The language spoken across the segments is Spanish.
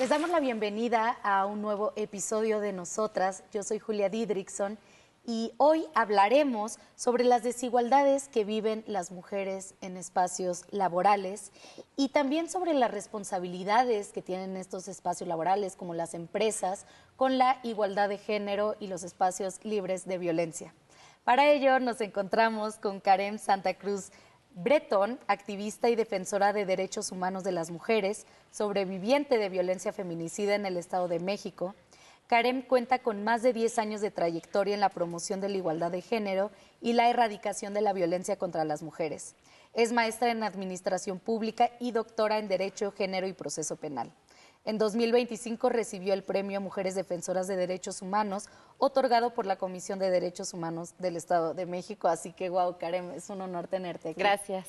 Les damos la bienvenida a un nuevo episodio de Nosotras. Yo soy Julia Didrikson y hoy hablaremos sobre las desigualdades que viven las mujeres en espacios laborales y también sobre las responsabilidades que tienen estos espacios laborales, como las empresas, con la igualdad de género y los espacios libres de violencia. Para ello nos encontramos con Karen Santa Cruz Bretón, activista y defensora de derechos humanos de las mujeres, sobreviviente de violencia feminicida en el Estado de México. Karen cuenta con más de 10 años de trayectoria en la promoción de la igualdad de género y la erradicación de la violencia contra las mujeres. Es maestra en Administración Pública y doctora en Derecho, Género y Proceso Penal. En 2025 recibió el Premio Mujeres Defensoras de Derechos Humanos, otorgado por la Comisión de Derechos Humanos del Estado de México. Así que, wow, Karen, es un honor tenerte aquí. Gracias.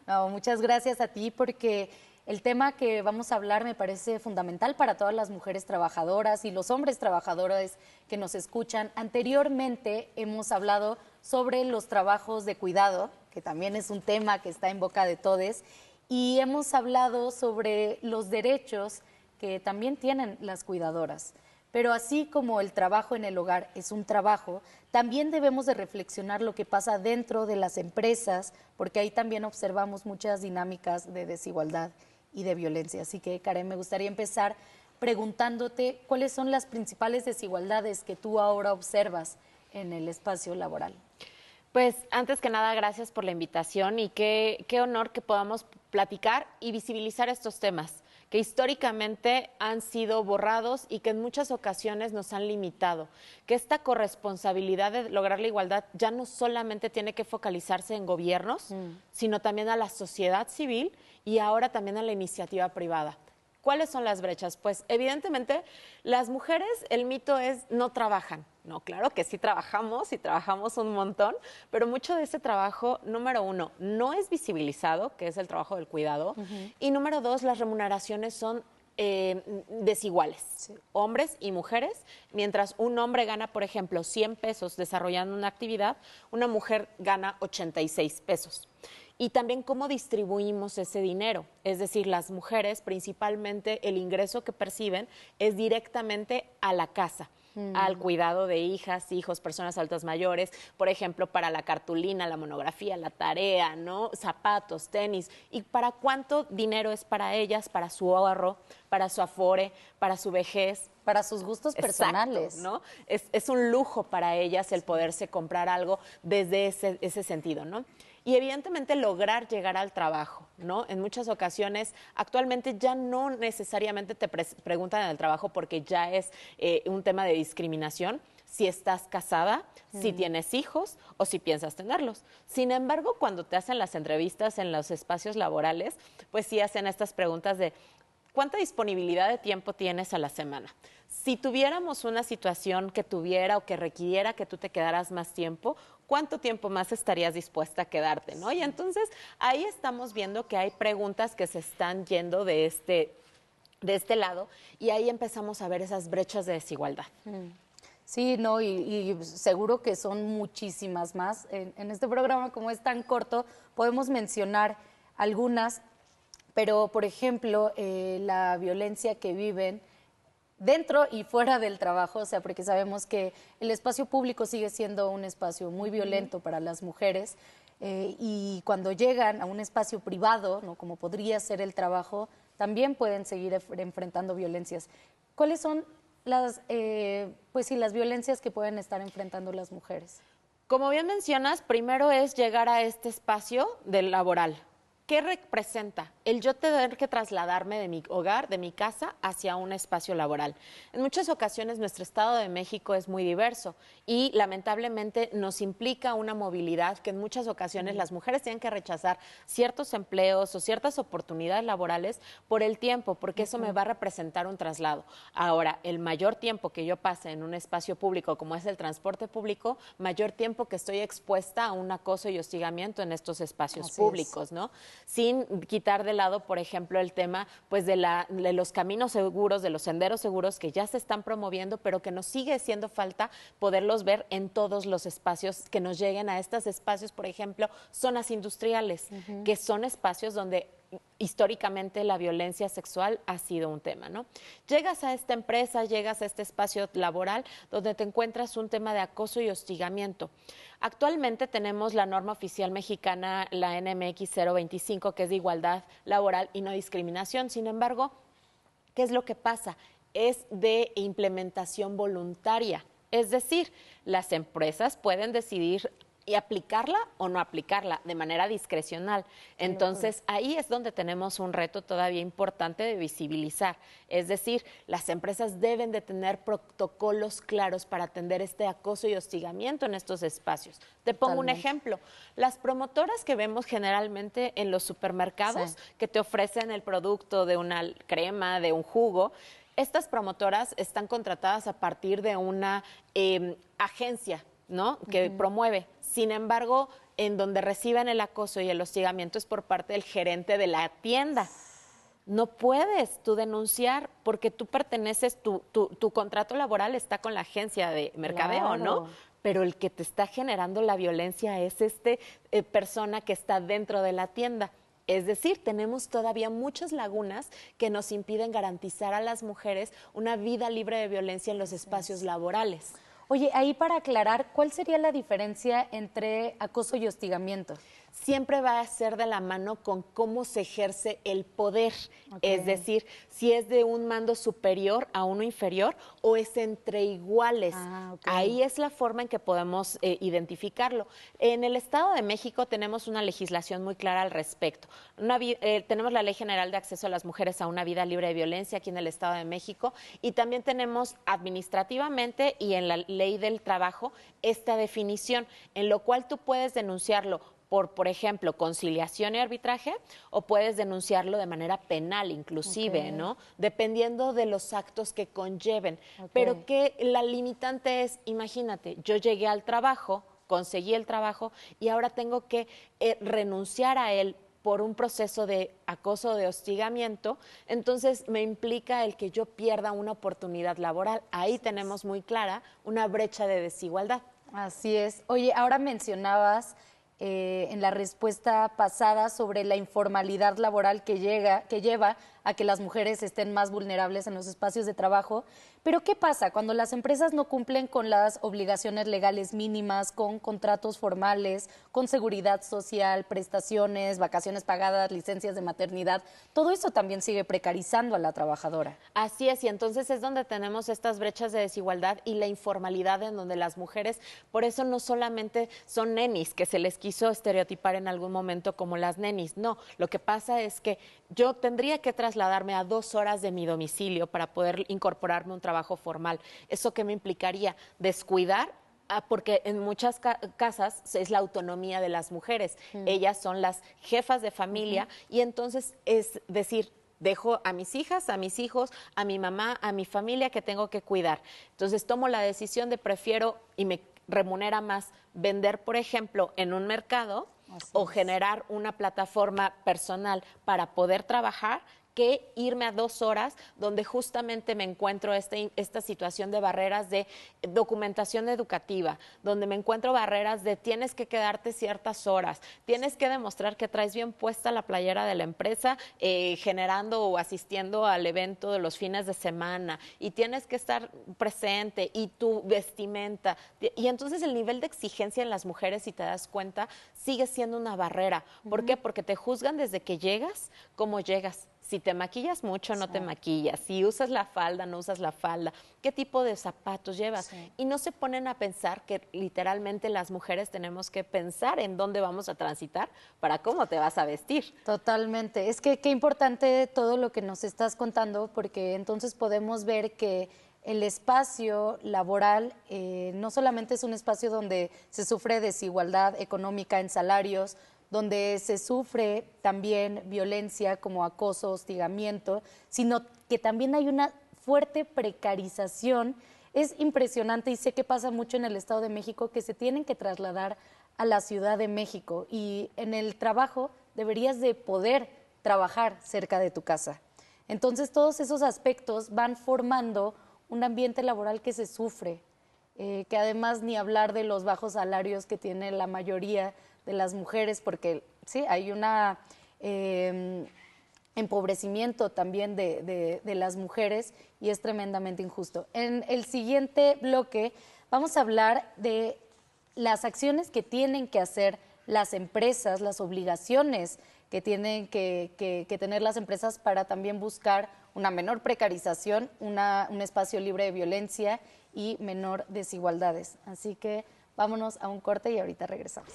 No, muchas gracias a ti porque el tema que vamos a hablar me parece fundamental para todas las mujeres trabajadoras y los hombres trabajadores que nos escuchan. Anteriormente hemos hablado sobre los trabajos de cuidado, que también es un tema que está en boca de todes, y hemos hablado sobre los derechos que también tienen las cuidadoras. Pero así como el trabajo en el hogar es un trabajo, también debemos de reflexionar lo que pasa dentro de las empresas, porque ahí también observamos muchas dinámicas de desigualdad y de violencia. Así que, Karen, me gustaría empezar preguntándote cuáles son las principales desigualdades que tú ahora observas en el espacio laboral. Pues antes que nada, gracias por la invitación y qué honor que podamos platicar y visibilizar estos temas que históricamente han sido borrados y que en muchas ocasiones nos han limitado. Que esta corresponsabilidad de lograr la igualdad ya no solamente tiene que focalizarse en gobiernos, sino también a la sociedad civil y ahora también a la iniciativa privada. ¿Cuáles son las brechas? Pues evidentemente las mujeres, el mito es no trabajan. No, claro que sí trabajamos y trabajamos un montón, pero mucho de ese trabajo, número uno, no es visibilizado, que es el trabajo del cuidado, y número dos, las remuneraciones son desiguales, sí. Hombres y mujeres. Mientras un hombre gana, por ejemplo, 100 pesos desarrollando una actividad, una mujer gana 86 pesos. Y también cómo distribuimos ese dinero, es decir, las mujeres principalmente el ingreso que perciben es directamente a la casa, al cuidado de hijas, hijos, personas adultas mayores, por ejemplo, para la cartulina, la monografía, la tarea, ¿no? Zapatos, tenis, y para cuánto dinero es para ellas, para su ahorro, para su afore, para su vejez. Para sus gustos personales. Exacto, ¿no? Es un lujo para ellas el poderse comprar algo desde ese sentido, ¿no? Y evidentemente lograr llegar al trabajo, ¿no? En muchas ocasiones, actualmente ya no necesariamente te preguntan en el trabajo porque ya es un tema de discriminación, si estás casada, si tienes hijos o si piensas tenerlos. Sin embargo, cuando te hacen las entrevistas en los espacios laborales, pues sí hacen estas preguntas de ¿cuánta disponibilidad de tiempo tienes a la semana? Si tuviéramos una situación que tuviera o que requiriera que tú te quedaras más tiempo, ¿cuánto tiempo más estarías dispuesta a quedarte, ¿no? Y entonces ahí estamos viendo que hay preguntas que se están yendo de este lado y ahí empezamos a ver esas brechas de desigualdad. Sí, no, y seguro que son muchísimas más. En este programa, como es tan corto, podemos mencionar algunas, pero, por ejemplo, la violencia que viven dentro y fuera del trabajo, o sea, porque sabemos que el espacio público sigue siendo un espacio muy violento para las mujeres y cuando llegan a un espacio privado, ¿no? Como podría ser el trabajo, también pueden seguir enfrentando violencias. ¿Cuáles son las violencias que pueden estar enfrentando las mujeres? Como bien mencionas, primero es llegar a este espacio del laboral. ¿Qué representa? El yo tener que trasladarme de mi hogar, de mi casa, hacia un espacio laboral. En muchas ocasiones nuestro Estado de México es muy diverso y lamentablemente nos implica una movilidad que en muchas ocasiones las mujeres tienen que rechazar ciertos empleos o ciertas oportunidades laborales por el tiempo, porque eso me va a representar un traslado. Ahora, el mayor tiempo que yo pase en un espacio público como es el transporte público, mayor tiempo que estoy expuesta a un acoso y hostigamiento en estos espacios públicos, ¿no? Sin quitar de lado, por ejemplo, el tema pues de los caminos seguros, de los senderos seguros que ya se están promoviendo, pero que nos sigue haciendo falta poderlos ver en todos los espacios, que nos lleguen a estos espacios, por ejemplo, zonas industriales, que son espacios donde históricamente la violencia sexual ha sido un tema, ¿no? Llegas a esta empresa, llegas a este espacio laboral donde te encuentras un tema de acoso y hostigamiento. Actualmente tenemos la norma oficial mexicana, la NMX 025, que es de igualdad laboral y no discriminación. Sin embargo, ¿qué es lo que pasa? Es de implementación voluntaria. Es decir, las empresas pueden decidir y aplicarla o no aplicarla de manera discrecional. Entonces, ahí es donde tenemos un reto todavía importante de visibilizar. Es decir, las empresas deben de tener protocolos claros para atender este acoso y hostigamiento en estos espacios. Te pongo un ejemplo. Las promotoras que vemos generalmente en los supermercados que te ofrecen el producto de una crema, de un jugo, estas promotoras están contratadas a partir de una agencia, ¿no? Que promueve. Sin embargo, en donde reciben el acoso y el hostigamiento es por parte del gerente de la tienda. No puedes tú denunciar porque tú perteneces, tu contrato laboral está con la agencia de mercadeo, ¿no? Pero el que te está generando la violencia es persona que está dentro de la tienda. Es decir, tenemos todavía muchas lagunas que nos impiden garantizar a las mujeres una vida libre de violencia en los espacios laborales. Oye, ahí para aclarar, ¿cuál sería la diferencia entre acoso y hostigamiento? Siempre va a ser de la mano con cómo se ejerce el poder. Es decir, si es de un mando superior a uno inferior o es entre iguales. Ahí es la forma en que podemos identificarlo. En el Estado de México tenemos una legislación muy clara al respecto. Tenemos la Ley General de Acceso a las Mujeres a una Vida Libre de Violencia aquí en el Estado de México y también tenemos administrativamente y en la Ley del Trabajo esta definición, en lo cual tú puedes denunciarlo por ejemplo, conciliación y arbitraje, o puedes denunciarlo de manera penal inclusive, ¿no? Dependiendo de los actos que conlleven. Pero que la limitante es, imagínate, yo llegué al trabajo, conseguí el trabajo y ahora tengo que renunciar a él por un proceso de acoso, de hostigamiento, entonces me implica el que yo pierda una oportunidad laboral. Ahí tenemos muy clara una brecha de desigualdad. Así es. Oye, ahora mencionabas en la respuesta pasada sobre la informalidad laboral que lleva a que las mujeres estén más vulnerables en los espacios de trabajo. Pero ¿qué pasa cuando las empresas no cumplen con las obligaciones legales mínimas, con contratos formales, con seguridad social, prestaciones, vacaciones pagadas, licencias de maternidad? Todo eso también sigue precarizando a la trabajadora. Así es, y entonces es donde tenemos estas brechas de desigualdad y la informalidad en donde las mujeres, por eso no solamente son nenis, que se les quiso estereotipar en algún momento como las nenis, no, lo que pasa es que yo tendría que trasladarme a 2 horas de mi domicilio para poder incorporarme a un trabajo formal. ¿Eso qué me implicaría? Descuidar, porque en muchas casas es la autonomía de las mujeres. Ellas son las jefas de familia y entonces es decir, dejo a mis hijas, a mis hijos, a mi mamá, a mi familia que tengo que cuidar. Entonces tomo la decisión de prefiero y me remunera más vender, por ejemplo, en un mercado o generar una plataforma personal para poder trabajar que irme a 2 horas donde justamente me encuentro esta situación de barreras de documentación educativa, donde me encuentro barreras de tienes que quedarte ciertas horas, tienes que demostrar que traes bien puesta la playera de la empresa generando o asistiendo al evento de los fines de semana y tienes que estar presente y tu vestimenta. Y entonces el nivel de exigencia en las mujeres, si te das cuenta, sigue siendo una barrera. ¿Por qué? Porque te juzgan desde que llegas, cómo llegas. Si te maquillas mucho, no te maquillas. Si usas la falda, no usas la falda. ¿Qué tipo de zapatos llevas? Y no se ponen a pensar que literalmente las mujeres tenemos que pensar en dónde vamos a transitar para cómo te vas a vestir. Totalmente. Es que qué importante todo lo que nos estás contando, porque entonces podemos ver que el espacio laboral no solamente es un espacio donde se sufre desigualdad económica en salarios, donde se sufre también violencia como acoso, hostigamiento, sino que también hay una fuerte precarización. Es impresionante y sé que pasa mucho en el Estado de México que se tienen que trasladar a la Ciudad de México y en el trabajo deberías de poder trabajar cerca de tu casa. Entonces todos esos aspectos van formando un ambiente laboral que se sufre, que además ni hablar de los bajos salarios que tiene la mayoría de las mujeres, porque sí, hay una empobrecimiento también de las mujeres y es tremendamente injusto. En el siguiente bloque vamos a hablar de las acciones que tienen que hacer las empresas, las obligaciones que tienen que tener las empresas para también buscar una menor precarización, un espacio libre de violencia y menor desigualdades. Así que vámonos a un corte y ahorita regresamos.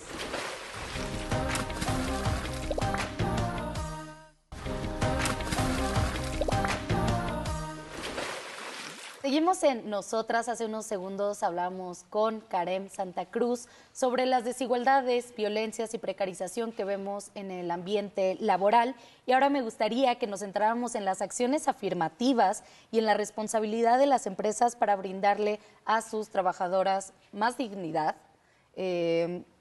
Seguimos en Nosotras. Hace unos segundos hablamos con Karem Santa Cruz sobre las desigualdades, violencias y precarización que vemos en el ambiente laboral. Y ahora me gustaría que nos centráramos en las acciones afirmativas y en la responsabilidad de las empresas para brindarle a sus trabajadoras más dignidad,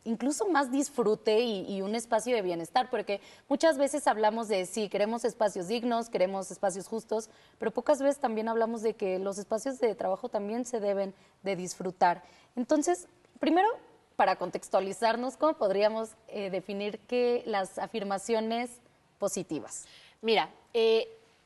incluso más disfrute y un espacio de bienestar, porque muchas veces hablamos de sí, queremos espacios dignos, queremos espacios justos, pero pocas veces también hablamos de que los espacios de trabajo también se deben de disfrutar. Entonces, primero, para contextualizarnos, ¿cómo podríamos definir las afirmaciones positivas? Mira,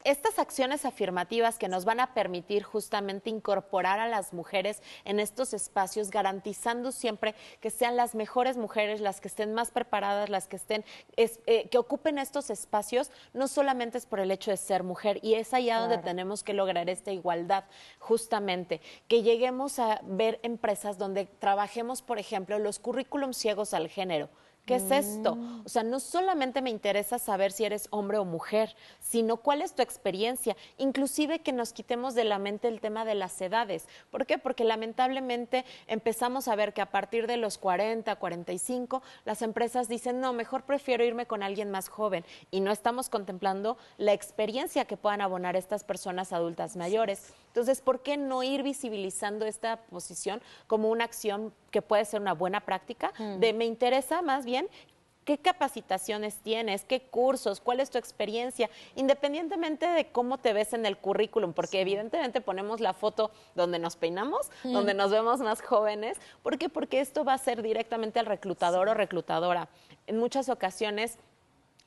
estas acciones afirmativas que nos van a permitir justamente incorporar a las mujeres en estos espacios, garantizando siempre que sean las mejores mujeres, las que estén más preparadas, las que estén, que ocupen estos espacios, no solamente es por el hecho de ser mujer, y es allá donde tenemos que lograr esta igualdad, justamente, que lleguemos a ver empresas donde trabajemos, por ejemplo, los currículums ciegos al género. ¿Qué es esto? O sea, no solamente me interesa saber si eres hombre o mujer, sino cuál es tu experiencia. Inclusive que nos quitemos de la mente el tema de las edades. ¿Por qué? Porque lamentablemente empezamos a ver que a partir de los 40, 45, las empresas dicen, no, mejor prefiero irme con alguien más joven. Y no estamos contemplando la experiencia que puedan abonar estas personas adultas mayores. Entonces, ¿por qué no ir visibilizando esta posición como una acción que puede ser una buena práctica? De me interesa más bien qué capacitaciones tienes, qué cursos, cuál es tu experiencia, independientemente de cómo te ves en el currículum, porque evidentemente ponemos la foto donde nos peinamos, donde nos vemos más jóvenes. ¿Por qué? Porque esto va a ser directamente al reclutador o reclutadora. En muchas ocasiones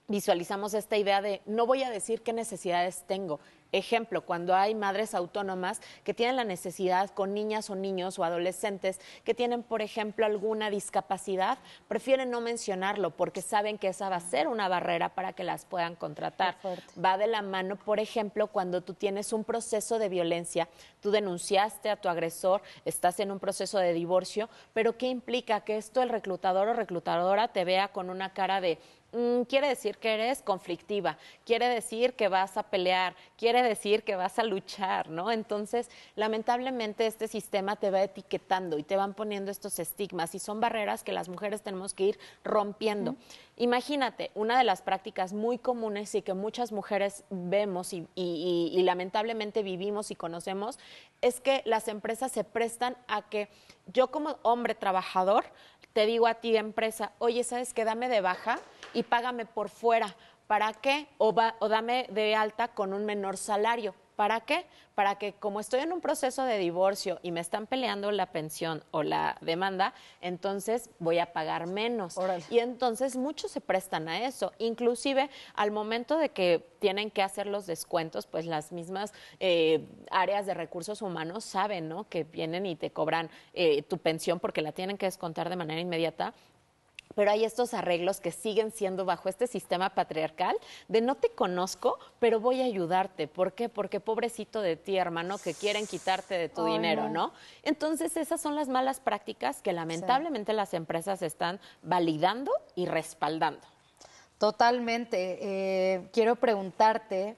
visualizamos esta idea de no voy a decir qué necesidades tengo. Ejemplo, cuando hay madres autónomas que tienen la necesidad con niñas o niños o adolescentes que tienen, por ejemplo, alguna discapacidad, prefieren no mencionarlo porque saben que esa va a ser una barrera para que las puedan contratar. Va de la mano, por ejemplo, cuando tú tienes un proceso de violencia, tú denunciaste a tu agresor, estás en un proceso de divorcio, pero ¿qué implica? Que esto el reclutador o reclutadora te vea con una cara de quiere decir que eres conflictiva, quiere decir que vas a pelear, quiere decir que vas a luchar, ¿no? Entonces, lamentablemente este sistema te va etiquetando y te van poniendo estos estigmas y son barreras que las mujeres tenemos que ir rompiendo. Imagínate, una de las prácticas muy comunes y que muchas mujeres vemos y lamentablemente vivimos y conocemos es que las empresas se prestan a que yo como hombre trabajador te digo a ti, empresa, oye, ¿sabes qué? Dame de baja y págame por fuera. ¿Para qué? O dame de alta con un menor salario. ¿Para qué? Para que como estoy en un proceso de divorcio y me están peleando la pensión o la demanda, entonces voy a pagar menos. Órale. Y entonces muchos se prestan a eso. Inclusive al momento de que tienen que hacer los descuentos, pues las mismas áreas de recursos humanos saben, ¿no? Que vienen y te cobran tu pensión porque la tienen que descontar de manera inmediata. Pero hay estos arreglos que siguen siendo bajo este sistema patriarcal de no te conozco, pero voy a ayudarte. ¿Por qué? Porque pobrecito de ti, hermano, que quieren quitarte de tu dinero, ¿no? Entonces, esas son las malas prácticas que lamentablemente las empresas están validando y respaldando. Totalmente. Quiero preguntarte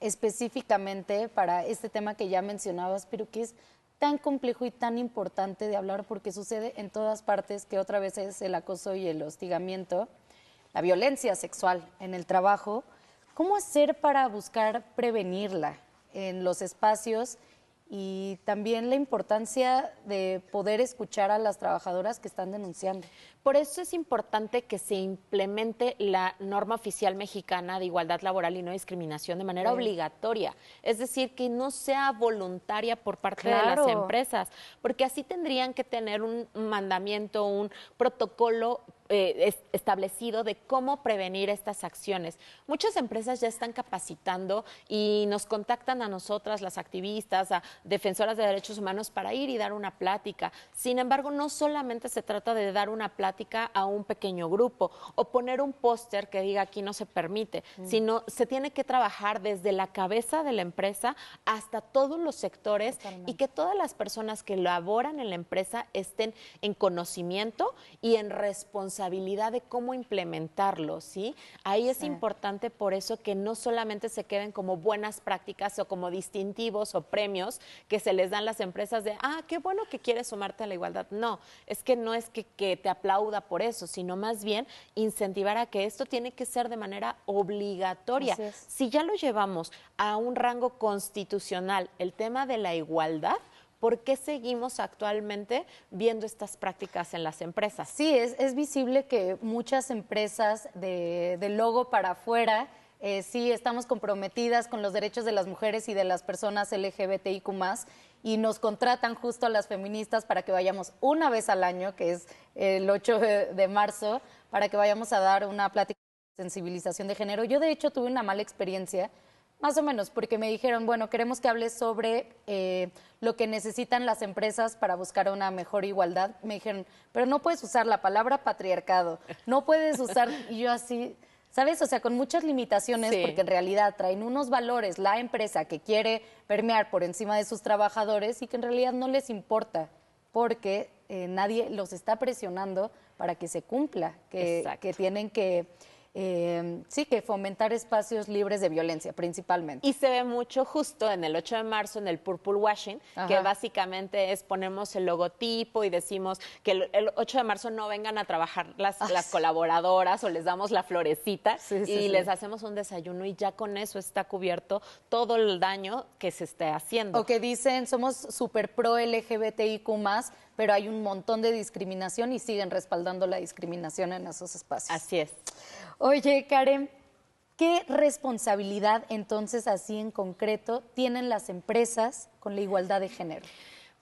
específicamente para este tema que ya mencionabas, pero que es tan complejo y tan importante de hablar porque sucede en todas partes, que otra vez es el acoso y el hostigamiento, la violencia sexual en el trabajo. ¿Cómo hacer para buscar prevenirla en los espacios y también la importancia de poder escuchar a las trabajadoras que están denunciando? Por eso es importante que se implemente la norma oficial mexicana de igualdad laboral y no discriminación de manera obligatoria. Es decir, que no sea voluntaria por parte de las empresas, porque así tendrían que tener un mandamiento, un protocolo establecido de cómo prevenir estas acciones. Muchas empresas ya están capacitando y nos contactan a nosotras, las activistas, a defensoras de derechos humanos, para ir y dar una plática. Sin embargo, no solamente se trata de dar una plática a un pequeño grupo o poner un póster que diga aquí no se permite, sino se tiene que trabajar desde la cabeza de la empresa hasta todos los sectores. Totalmente. Y que todas las personas que laboran en la empresa estén en conocimiento y en responsabilidad de cómo implementarlo, ¿sí? Ahí es importante por eso que no solamente se queden como buenas prácticas o como distintivos o premios que se les dan las empresas de, qué bueno que quieres sumarte a la igualdad. No, es que no es que te aplauda por eso, sino más bien incentivar a que esto tiene que ser de manera obligatoria. Si ya lo llevamos a un rango constitucional, el tema de la igualdad, ¿por qué seguimos actualmente viendo estas prácticas en las empresas? Sí, es visible que muchas empresas de logo para afuera, sí estamos comprometidas con los derechos de las mujeres y de las personas LGBTIQ+, y nos contratan justo a las feministas para que vayamos una vez al año, que es el 8 de marzo, para que vayamos a dar una plática de sensibilización de género. Yo, de hecho, tuve una mala experiencia, más o menos, porque me dijeron, bueno, queremos que hables sobre lo que necesitan las empresas para buscar una mejor igualdad. Me dijeron, pero no puedes usar la palabra patriarcado, no puedes usar, y yo así, ¿sabes? O sea, con muchas limitaciones, porque en realidad traen unos valores la empresa que quiere permear por encima de sus trabajadores y que en realidad no les importa, porque nadie los está presionando para que se cumpla, que tienen que... que fomentar espacios libres de violencia, principalmente. Y se ve mucho justo en el 8 de marzo, en el Purple Washing, que básicamente es ponemos el logotipo y decimos que el 8 de marzo no vengan a trabajar las colaboradoras o les damos la florecita y les hacemos un desayuno y ya con eso está cubierto todo el daño que se esté haciendo. O que dicen, somos súper pro LGBTIQ+, pero hay un montón de discriminación y siguen respaldando la discriminación en esos espacios. Así es. Oye, Karen, ¿qué responsabilidad entonces así en concreto tienen las empresas con la igualdad de género?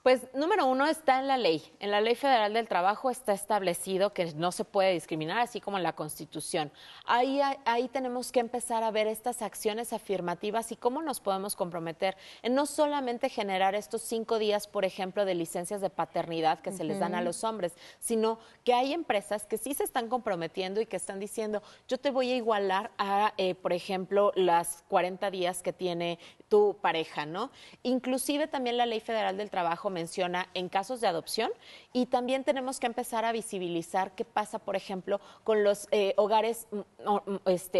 Pues, número uno, está en la ley. En la Ley Federal del Trabajo está establecido que no se puede discriminar, así como en la Constitución. Ahí tenemos que empezar a ver estas acciones afirmativas y cómo nos podemos comprometer en no solamente generar estos 5 días, por ejemplo, de licencias de paternidad que se les dan a los hombres, sino que hay empresas que sí se están comprometiendo y que están diciendo, yo te voy a igualar a, por ejemplo, las 40 días que tiene tu pareja, ¿no? Inclusive también la Ley Federal del Trabajo menciona en casos de adopción y también tenemos que empezar a visibilizar qué pasa, por ejemplo, con los hogares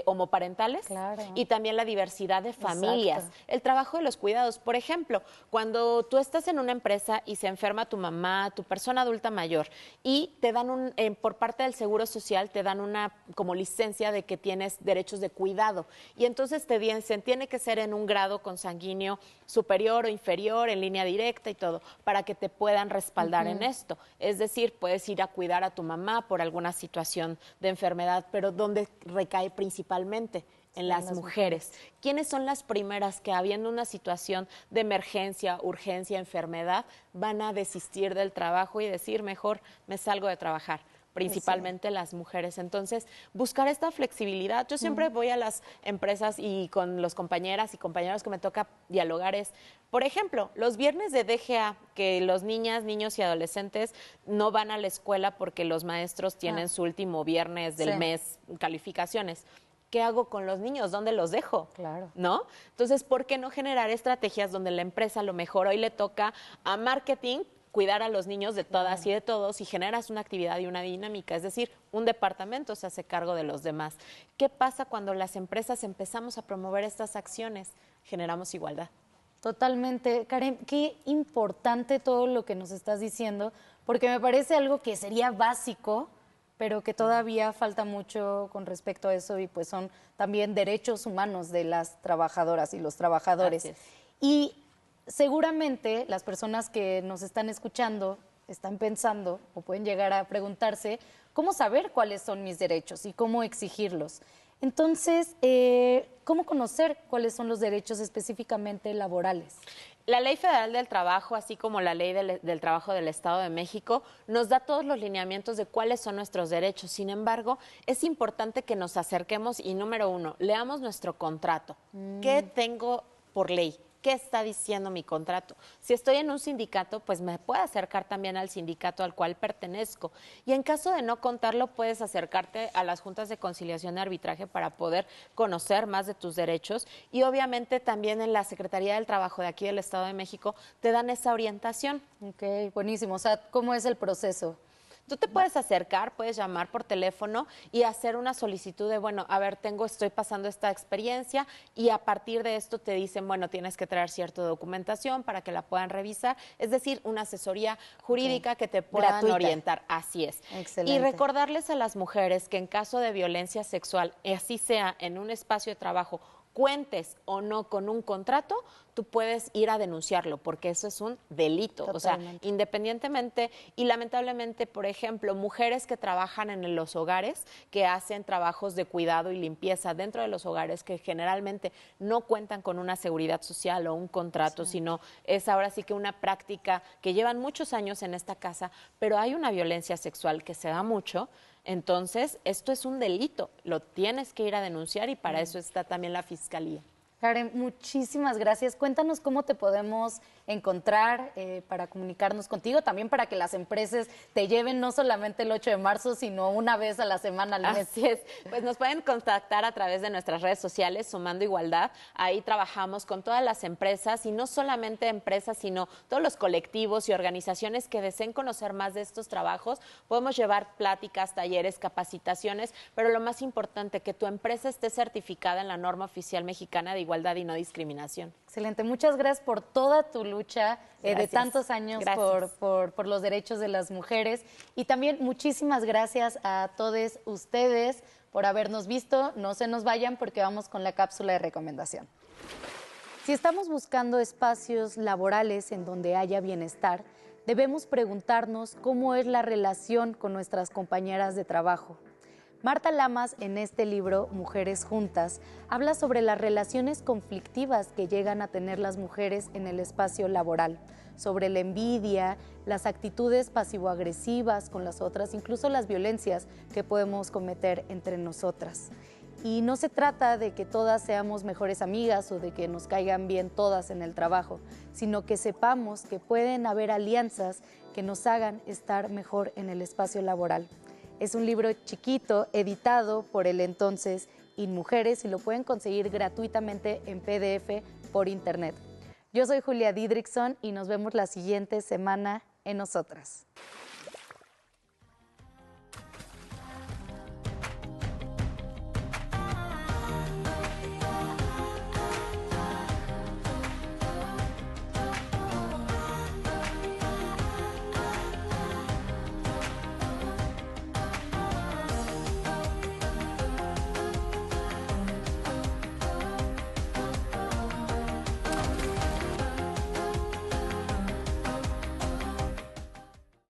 homoparentales y también la diversidad de familias. El trabajo de los cuidados, por ejemplo, cuando tú estás en una empresa y se enferma tu mamá, tu persona adulta mayor y te dan por parte del Seguro Social te dan una como licencia de que tienes derechos de cuidado y entonces te dicen tiene que ser en un grado consanguíneo superior o inferior, en línea directa y todo, para que te puedan respaldar en esto. Es decir, puedes ir a cuidar a tu mamá por alguna situación de enfermedad, pero ¿dónde recae principalmente? En las mujeres. ¿Quiénes son las primeras que, habiendo una situación de emergencia, urgencia, enfermedad, van a desistir del trabajo y decir, mejor me salgo de trabajar? Principalmente las mujeres. Entonces, buscar esta flexibilidad. Yo siempre voy a las empresas y con los compañeras y compañeros que me toca dialogar es, por ejemplo, los viernes de DGA, que los niños y adolescentes no van a la escuela porque los maestros tienen su último viernes del mes calificaciones. ¿Qué hago con los niños? ¿Dónde los dejo? Claro. ¿No? Entonces, ¿por qué no generar estrategias donde la empresa a lo mejor hoy le toca a marketing cuidar a los niños de todas y de todos y generas una actividad y una dinámica, es decir, un departamento se hace cargo de los demás. ¿Qué pasa cuando las empresas empezamos a promover estas acciones? Generamos igualdad. Totalmente. Karen, qué importante todo lo que nos estás diciendo, porque me parece algo que sería básico, pero que todavía falta mucho con respecto a eso y pues son también derechos humanos de las trabajadoras y los trabajadores. Y seguramente las personas que nos están escuchando están pensando o pueden llegar a preguntarse cómo saber cuáles son mis derechos y cómo exigirlos. Entonces, ¿cómo conocer cuáles son los derechos específicamente laborales? La Ley Federal del Trabajo, así como la Ley del Trabajo del Estado de México, nos da todos los lineamientos de cuáles son nuestros derechos. Sin embargo, es importante que nos acerquemos y, número uno, leamos nuestro contrato. ¿Qué tengo por ley? ¿Qué está diciendo mi contrato? Si estoy en un sindicato, pues me puedo acercar también al sindicato al cual pertenezco. Y en caso de no contarlo, puedes acercarte a las juntas de conciliación y arbitraje para poder conocer más de tus derechos. Y obviamente también en la Secretaría del Trabajo de aquí del Estado de México te dan esa orientación. Ok, buenísimo. O sea, ¿cómo es el proceso? Tú te puedes acercar, puedes llamar por teléfono y hacer una solicitud de, bueno, a ver, estoy pasando esta experiencia y a partir de esto te dicen, bueno, tienes que traer cierta documentación para que la puedan revisar, es decir, una asesoría jurídica que te puedan Gratuita. orientar, así es. Excelente. Y recordarles a las mujeres que en caso de violencia sexual, así sea en un espacio de trabajo, cuentes o no con un contrato, tú puedes ir a denunciarlo, porque eso es un delito. Totalmente. O sea, independientemente, y lamentablemente, por ejemplo, mujeres que trabajan en los hogares, que hacen trabajos de cuidado y limpieza dentro de los hogares, que generalmente no cuentan con una seguridad social o un contrato, sino es ahora sí que una práctica que llevan muchos años en esta casa, pero hay una violencia sexual que se da mucho. Entonces, esto es un delito, lo tienes que ir a denunciar y para eso está también la Fiscalía. Karen, muchísimas gracias. Cuéntanos cómo te podemos encontrar para comunicarnos contigo, también para que las empresas te lleven no solamente el 8 de marzo, sino una vez a la semana al mes. Así es, pues nos pueden contactar a través de nuestras redes sociales, Sumando Igualdad. Ahí trabajamos con todas las empresas y no solamente empresas, sino todos los colectivos y organizaciones que deseen conocer más de estos trabajos. Podemos llevar pláticas, talleres, capacitaciones, pero lo más importante, que tu empresa esté certificada en la norma oficial mexicana de igualdad y no discriminación. Excelente, muchas gracias por toda tu lucha de tantos años por los derechos de las mujeres y también muchísimas gracias a todos ustedes por habernos visto. No se nos vayan porque vamos con la cápsula de recomendación. Si estamos buscando espacios laborales en donde haya bienestar, debemos preguntarnos cómo es la relación con nuestras compañeras de trabajo. Marta Lamas, en este libro, Mujeres Juntas, habla sobre las relaciones conflictivas que llegan a tener las mujeres en el espacio laboral, sobre la envidia, las actitudes pasivo-agresivas con las otras, incluso las violencias que podemos cometer entre nosotras. Y no se trata de que todas seamos mejores amigas o de que nos caigan bien todas en el trabajo, sino que sepamos que pueden haber alianzas que nos hagan estar mejor en el espacio laboral. Es un libro chiquito, editado por el entonces InMujeres y lo pueden conseguir gratuitamente en PDF por internet. Yo soy Julia Didrikson y nos vemos la siguiente semana en Nosotras.